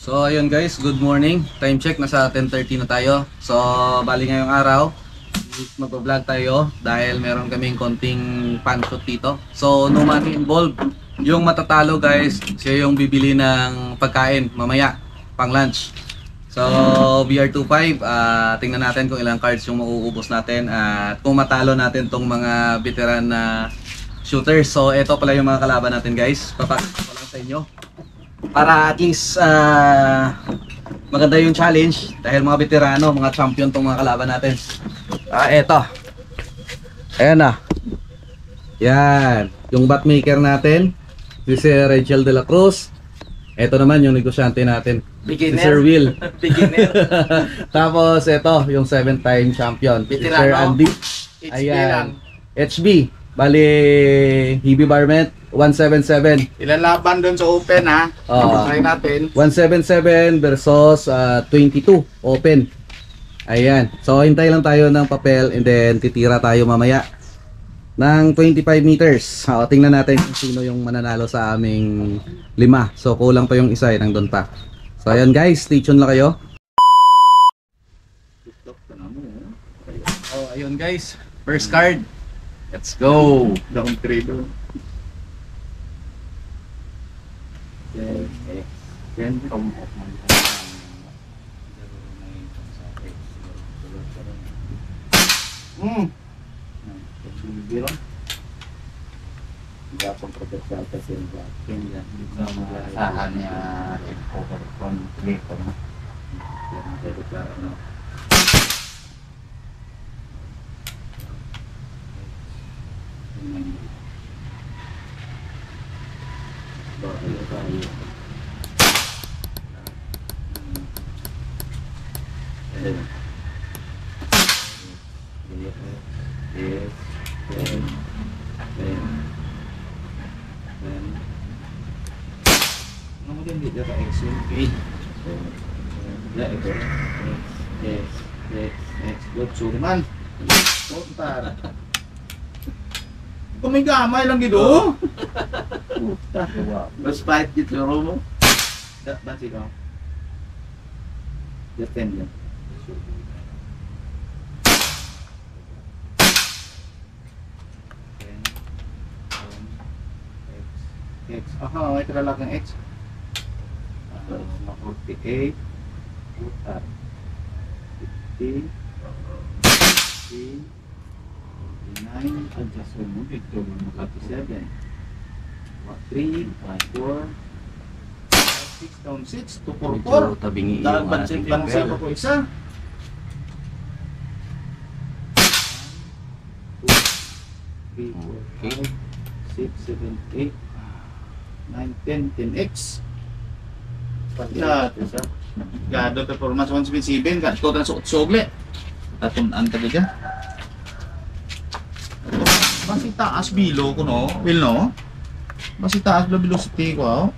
So ayun guys, good morning. Time check, nasa 10:30 na tayo. So bali ngayong araw, mag-vlog tayo dahil meron kaming konting pansot dito. So no money involved. Yung matatalo guys, siya yung bibili ng pagkain mamaya, pang lunch. So VR25, tingnan natin kung ilang cards yung mauubos natin at kung matalo natin tong mga veteran na shooters. So ito pala yung mga kalaban natin guys. Papakita ko lang sa inyo para at least maganda yung challenge dahil mga veterano, mga champion tong mga kalaban natin. Eto. Ayan na. Yan. Yung batmaker natin, si Sir Rachel de la Cruz. Eto naman yung negosyante natin, Beginner. si Sir Will. Beginner. Tapos eto, yung 7-time champion, si Veterano. Sir Andy. HB Ayan. lang. HB. Bali, Hebe Barmet, 177. Ilan laban doon sa open ha? Try natin. 177 versus 22 open. Ayan. So hintay lang tayo ng papel and then titira tayo mamaya ng 25 meters. Tingnan natin kung sino yung mananalo sa aming 5. So kulang pa yung isa, nandun pa. So ayan guys, stay tuned lang kayo. Oh, ayun guys. First card. Let's go. Down 3 doon. Hindi akong proteksyon kasi hindi Asahan niya over conflict. Kemudian dia dapat action. Ya itu. Explode suman. Puntar. Kung may gamay lang gido. Puta. Mas fight gitu romo. Dak basi ko. Defend ya. X. Aha, may tralagang X. 48 putar 50 49 adjustment mo dito 47 3 4 6 down 6 to 4 Medyo tabingi yung ating Bansa papel. pa po isa. 3 Okay. 4 5 6 7 8 9 10 10x Ya, gado performance 177 kan ko tan sogle. Tatun-an ta dyan. Basi taas bilo ko no, Will no? Basi taas lo velocity ko oh.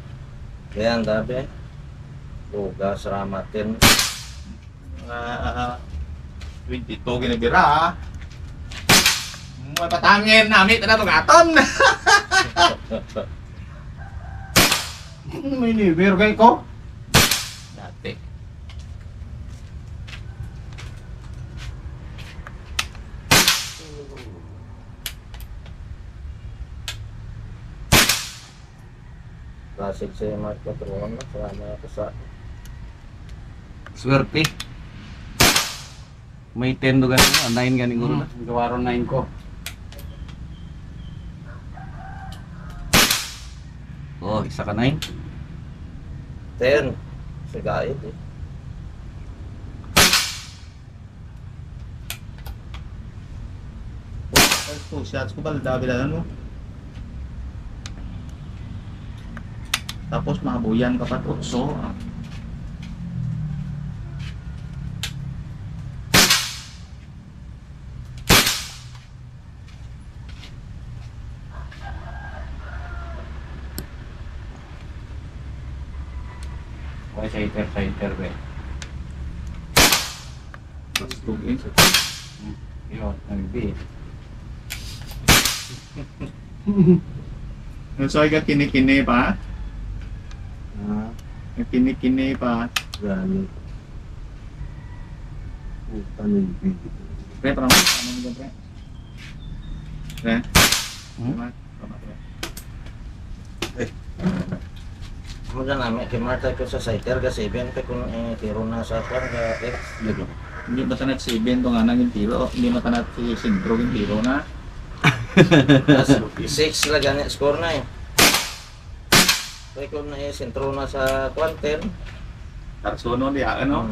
kaya ang gabi bugas ramatin 22 ginabira. May patangin nami ta na gaton. May niver kay ko. Dati. klasik sa mga patron na sarama ako sa Swerte. May 10 do ganun, 9 ganing guro na. Gawaro 9 ko. Oh, isa ka 9. 10 sa gayet eh. First 2 shots ko pala dabilan mo. Tapos mabuyan ka pa tutso. Why sa be. Tapos tugin. Yun, nag-B. So, ay ka kinikini pa? May kini-kini pa. Gani. Ano yung video? Pre, parang ano mo dyan, pre? Pre? Hmm? Mga namin, kay Marta ko sa Saiter kasi Ben pa kung tiro na sa kwan ka X. Hindi ba tanat si Ben to nga nang yung tiro? Hindi ba tanat si Sindro yung tiro na? Tapos 6 lang ganit score na eh. Kaya kung sentro na sa kwan 10. Tarsono di ano?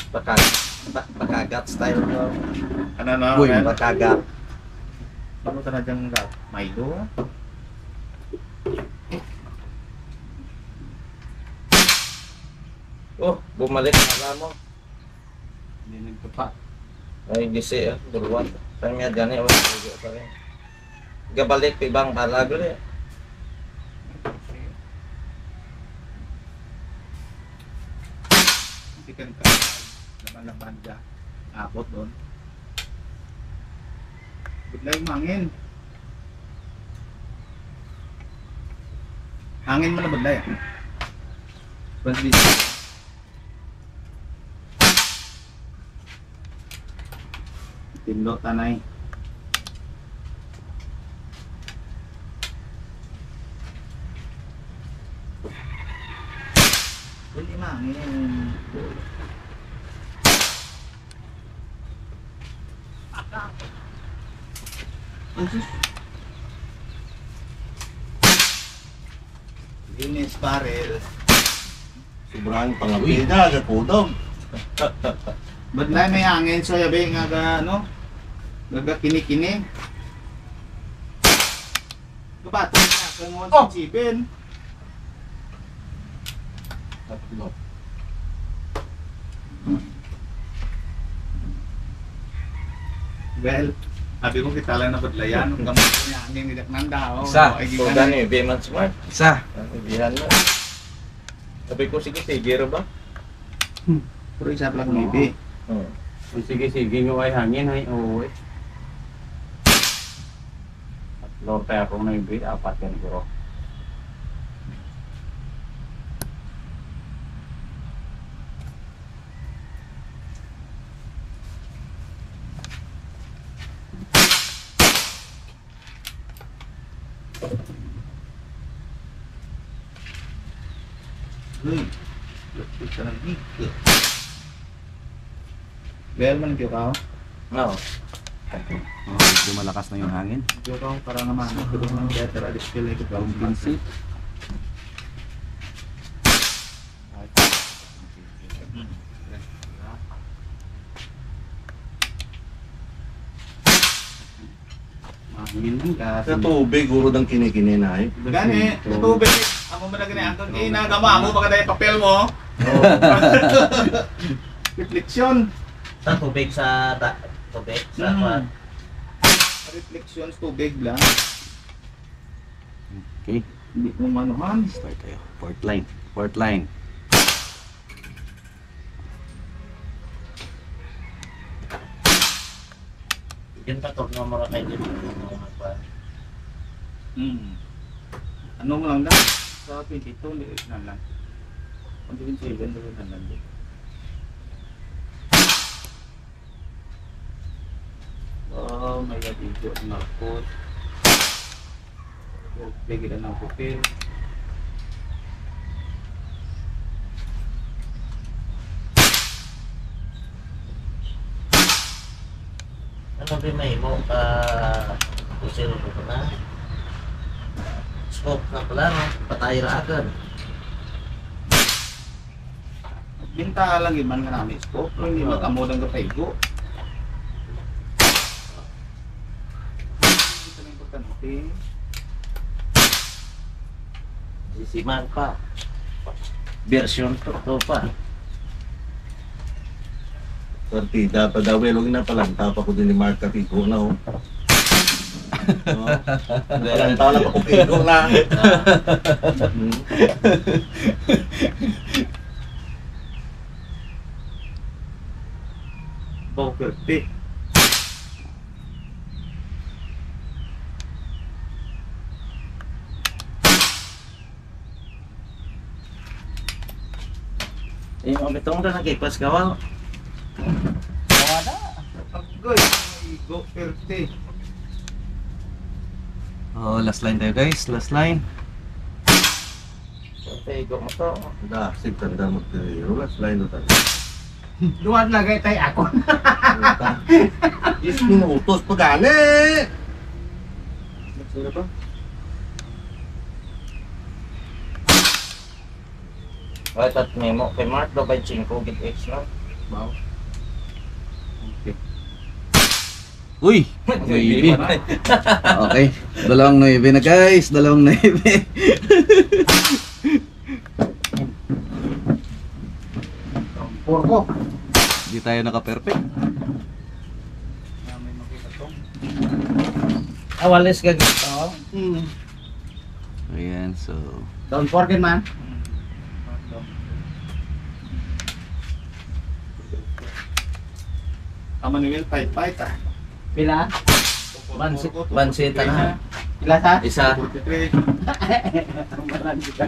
Pakagat style ko. Ano na? Uy, Pakagat. Ano tanat yung Milo? Oh, bumalik na mo. Hindi nagkapa. Ay, gisi duluan. Kanya dyan eh, pa rin. Gabalik, pibang balag ulit. Chicken ka. Laban-laban dyan. Abot doon. Bigla yung hangin. Hangin mo na bigla yan. Bandit. Tinlo tanay. Hindi mangin. Linis barrel. Sobrang pangapida sa kudog. Badlay may hangin so yabi nga ga ano? Gaga kini-kini. Kabato na kangon sa chipin. Tatlo. Well, sabi ko kita lang na badlayan ang gamot niya hangin ni Daknanda. Isa. So, gani, Bayman Smart. Isa. Ibihan na. Sabi ko, sige, tigir ba? Pero isa lang maybe. Sige, nga ay hangin ay uwi. Tatlo tayo kung may bid, apat yan bro. Uy, lapit ka ng dito. Well, man kyo ka. Oo. Medyo malakas na yung hangin. Kyo ka para naman. Ito ng better at skill ito ka. Pinsit. Hangin lang kasi. Sa tubig, guro ng kinikini na eh. Gani, sa tubig. Ako mo na gani. Ang inagama mo baka tayo papel mo. Refleksyon. Sa tubig sa tubig sa kwan. Refleksyon sa tubig lang. Okay, Hindi mo manuhan. start tayo. Fourth line. Fourth line. Yun pa to, mura kayo dito. Mga kwan. Ano mo lang lang? Sa 22, liit na lang. Kung 27, liit na lang. Oh, may video na nakot. Bigyan na ng pupil. Ano ba may mo ka pusil ko na? Scope na pala no? Patay ra agad. Binta lang yun man nga namin scope. Hindi mag-amod ang kapaygo. Ito na importante. Sisiman pa. Version to pa. Partida pa daw, huwag na palanta pa ko din ni Mark Katigo na oh. Palanta na pa ko Katigo na. Poker pick. Yung bitong na nakipas ka wala. Agoy, go 30. Oh, last line tayo guys, last line. Okay, go mo to. Da, sip tanda mo tayo. Last line na tayo. Duwan lagay tayo ako. 10 minutos pa gani! Sino ba? Ay, tat memo. Kay Mark, do by 5 git X lang. Wow. Uy! 9. Okay, dalawang 9 na guys, dalawang 9. Porko. Hindi tayo naka-perfect. May makita to. Awalis ka gito. Ayan, so... Don't forget man. Manuel fight ah. Pila? Bansita na. Pila sa? Isa. 43.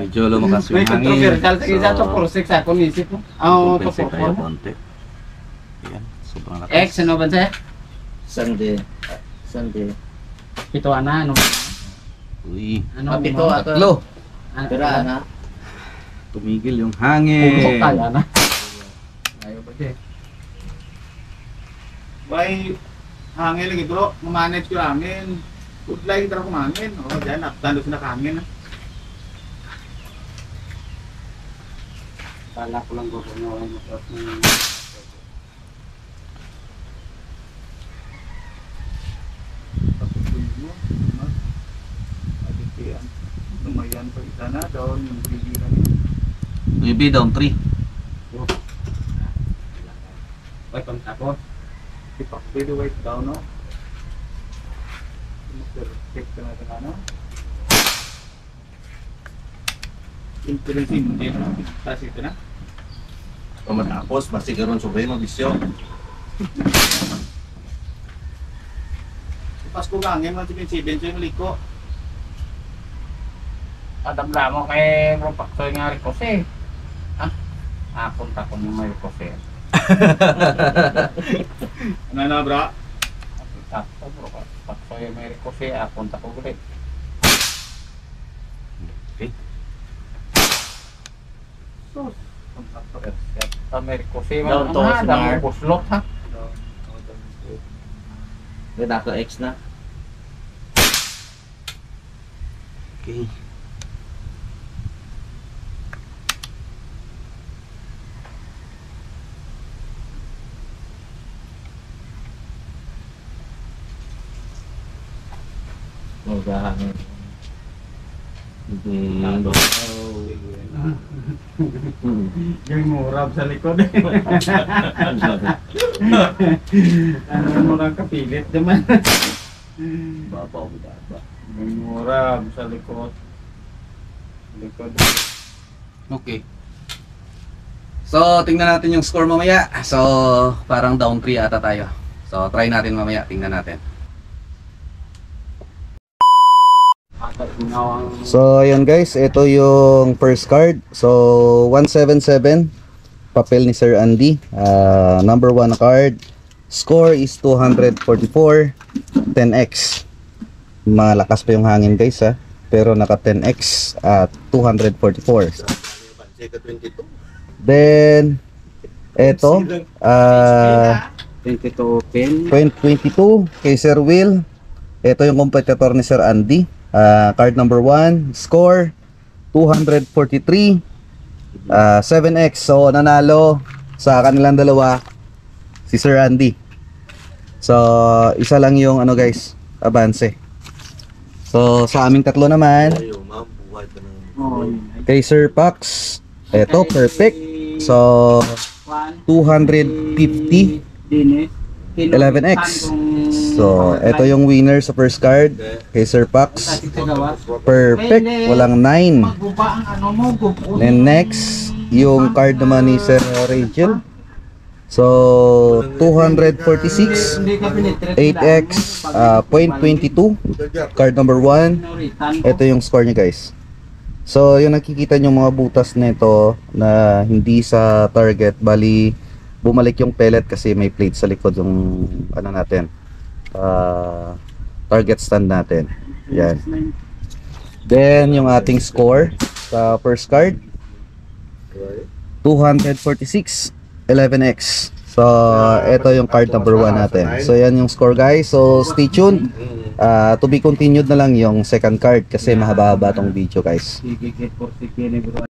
Medyo lumakas yung May hangin. controversial sa isa to 46 ako nisip mo. Oo, to compensate tayo 44. konti. Ayan, sobrang lakas. X ano ba siya? Sunday. Sunday. Pito ana ano? Uy, Ano? Pito mo? ato. tatlo. Tira na. Tumigil yung Pupok hangin. kaya na. Ayaw ba siya? Why hangin lagi bro, mamanage ko hangin. Good like tara kumangin. Oh, diyan tando sila hangin. Kala ko lang gugulong ang motor ng tumayan pa isa na doon yung bibilan niya. Maybe down 3. Wait, kontak ko. Ipak, pwede wait down, no? Check ka natin, ano? Insurance hindi na. Tapos ito na. Kung matapos, basi karon sobray mabisyo. Pasko gangin man si Benjo yung liko. Adam mo kay bro paksoy nga Ricose. Ha? Punta ko ng may Ricose. Ano na, bro? Sakto bro, paksoy may Ricose, punta ko ulit. Okay. Sus, punta ko ulit. Sa may Ricose, Down to mga Smart. damo buslot ha. Ganda ko X na. Okay. Magahangin. Yung murab sa likod eh. Ano mo lang kapilit naman. Babaw, baba. Yung murab sa likod. Likod. Okay. So, tingnan natin yung score mamaya. So, parang down 3 ata tayo. So, try natin mamaya. Tingnan natin. So, ayan guys. Ito yung first card. So, 177. Papel ni Sir Andy. Number 1 card. Score is 244. 10x. Malakas pa yung hangin guys ha. Pero naka 10x at 244. Basi ka 22. Then, eto, 22 open. 2022 kay Sir Will. Ito yung competitor ni Sir Andy. Card number 1, score 243, 7x. So, nanalo sa kanilang dalawa si Sir Andy. So, isa lang yung ano guys, abance. So, sa aming tatlo naman, Ayo, ma'am, buhay ka ng... Oh, kay Sir Pax, eto, perfect. So, 250, 11x. So, ito yung winner sa first card kay Sir Pax. Perfect, walang 9. Magbuba ang ano mo, gupo. Then next, yung card naman ni Sir Rachel. So, 246, 8x, 0.22. Card number 1. Ito yung score niya guys. So, yung nakikita nyo mga butas nito na hindi sa target, bali bumalik yung pellet kasi may plate sa likod yung ano natin, target stand natin. Yan. Then, yung ating score sa first card, 246 11x. So, ito yung card number 1 natin. So, yan yung score guys. So, stay tuned. To be continued na lang yung second card kasi mahaba-haba tong video guys. Sige, 40 kini bro.